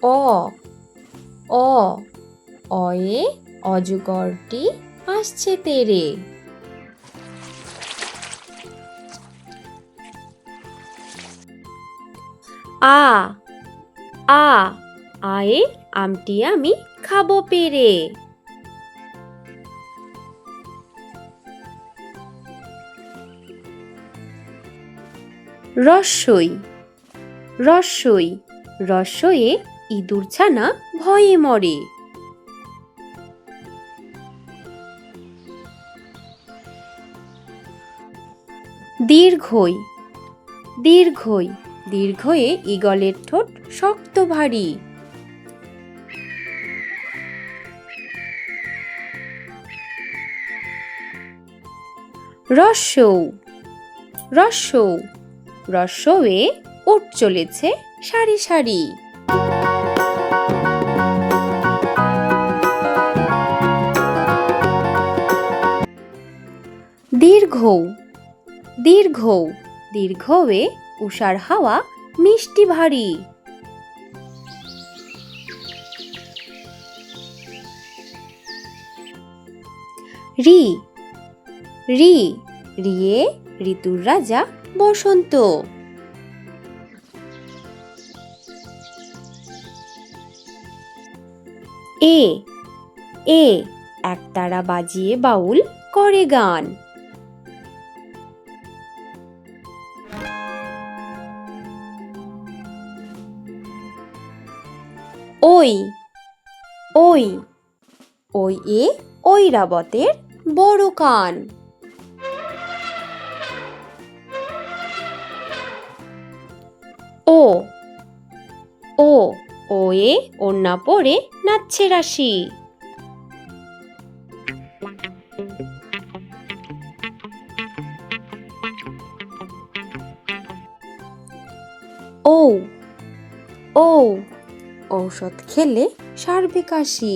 অ অ অয়ে অজগরটি আসছে তেড়ে। আ আ আয়ে আমটি আমি খাবো পেরে। রস্যই রস্যই রস্যয়ে ইঁদুর ছানা ভয়ে মরে। দীর্ঘই দীর্ঘই দীর্ঘয়ে ঈগলের ঠোঁট শক্ত ভারী। রস্যৌ রস্যৌ রস্যয়ে উট চলেছে সারি সারি। দীর্ঘৌ দীর্ঘৌ দীর্ঘয়ে উষার হাওয়া মিষ্টি ভারী। রি রি রিয়ে ঋতুর রাজা বসন্ত। এ এ একতারা বাজিয়ে বাউল করে গান। ওই ওই ওই এ ঐরাবতের বড় কান। ও ও ওয়ে ওড়না পরে নাচছে রাশি। ও ও ঔষধ খেলে সারবে কাশি।